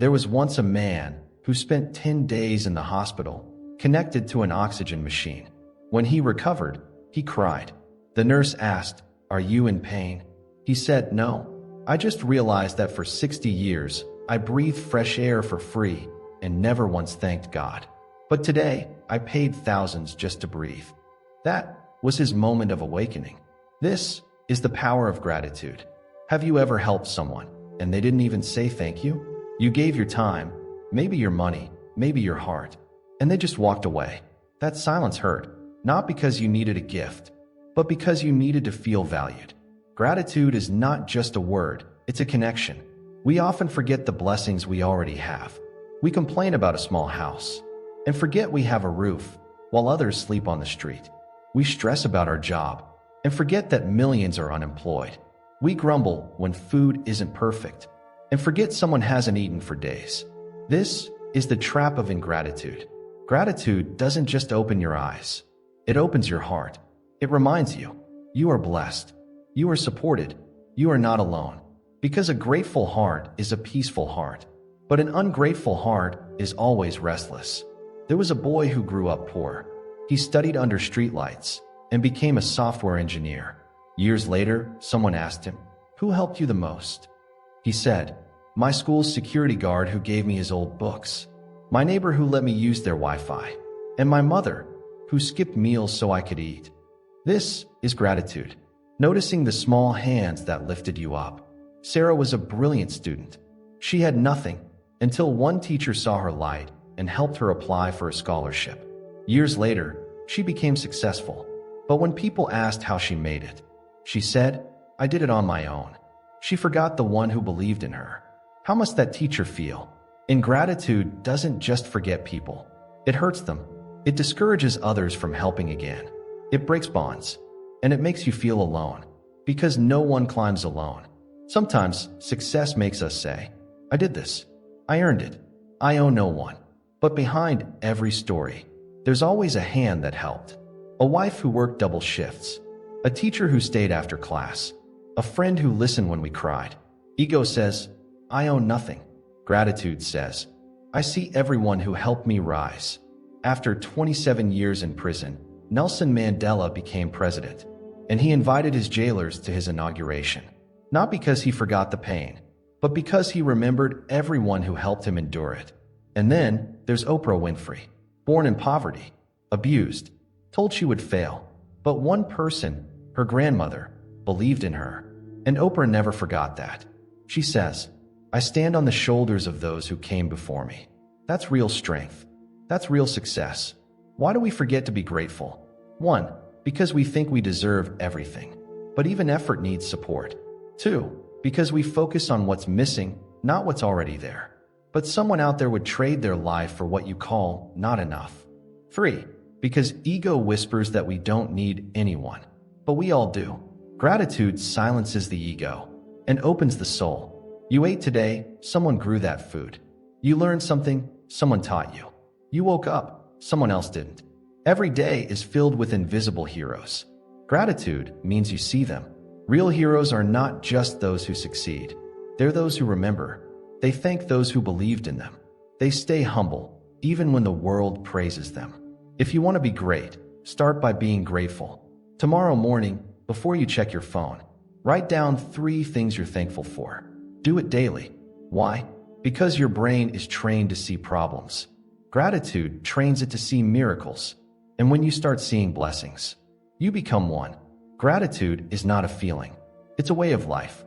There was once a man who spent 10 days in the hospital, connected to an oxygen machine. When he recovered, he cried. The nurse asked, "Are you in pain?" He said, "No. I just realized that for 60 years, I breathed fresh air for free and never once thanked God. But today, I paid thousands just to breathe." That was his moment of awakening. This is the power of gratitude. Have you ever helped someone and they didn't even say thank you? You gave your time, maybe your money, maybe your heart, and they just walked away. That silence hurt, not because you needed a gift, but because you needed to feel valued. Gratitude is not just a word, it's a connection. We often forget the blessings we already have. We complain about a small house and forget we have a roof while others sleep on the street. We stress about our job and forget that millions are unemployed. We grumble when food isn't perfect and forget someone hasn't eaten for days. This is the trap of ingratitude. Gratitude doesn't just open your eyes. It opens your heart. It reminds you, you are blessed. You are supported. You are not alone. Because a grateful heart is a peaceful heart. But an ungrateful heart is always restless. There was a boy who grew up poor. He studied under streetlights and became a software engineer. Years later, someone asked him, "Who helped you the most?" He said, "My school's security guard who gave me his old books, my neighbor who let me use their Wi-Fi, and my mother who skipped meals so I could eat." This is gratitude, noticing the small hands that lifted you up. Sarah was a brilliant student. She had nothing until one teacher saw her light and helped her apply for a scholarship. Years later, she became successful. But when people asked how she made it, she said, "I did it on my own." She forgot the one who believed in her. How must that teacher feel? Ingratitude doesn't just forget people. It hurts them. It discourages others from helping again. It breaks bonds. And it makes you feel alone. Because no one climbs alone. Sometimes success makes us say, "I did this. I earned it. I owe no one." But behind every story, there's always a hand that helped. A wife who worked double shifts. A teacher who stayed after class. A friend who listened when we cried. Ego says, "I owe nothing." Gratitude says, "I see everyone who helped me rise." After 27 years in prison, Nelson Mandela became president, and he invited his jailers to his inauguration. Not because he forgot the pain, but because he remembered everyone who helped him endure it. And then there's Oprah Winfrey, born in poverty, abused, told she would fail. But one person, her grandmother, believed in her. And Oprah never forgot that. She says, "I stand on the shoulders of those who came before me." That's real strength. That's real success. Why do we forget to be grateful? 1, because we think we deserve everything. But even effort needs support. 2, because we focus on what's missing, not what's already there. But someone out there would trade their life for what you call not enough. 3, because ego whispers that we don't need anyone. But we all do. Gratitude silences the ego and opens the soul. You ate today, someone grew that food. You learned something, someone taught you. You woke up, someone else didn't. Every day is filled with invisible heroes. Gratitude means you see them. Real heroes are not just those who succeed. They're those who remember. They thank those who believed in them. They stay humble, even when the world praises them. If you want to be great, start by being grateful. Tomorrow morning, before you check your phone, write down 3 things you're thankful for. Do it daily. Why? Because your brain is trained to see problems. Gratitude trains it to see miracles. And when you start seeing blessings, you become one. Gratitude is not a feeling. It's a way of life.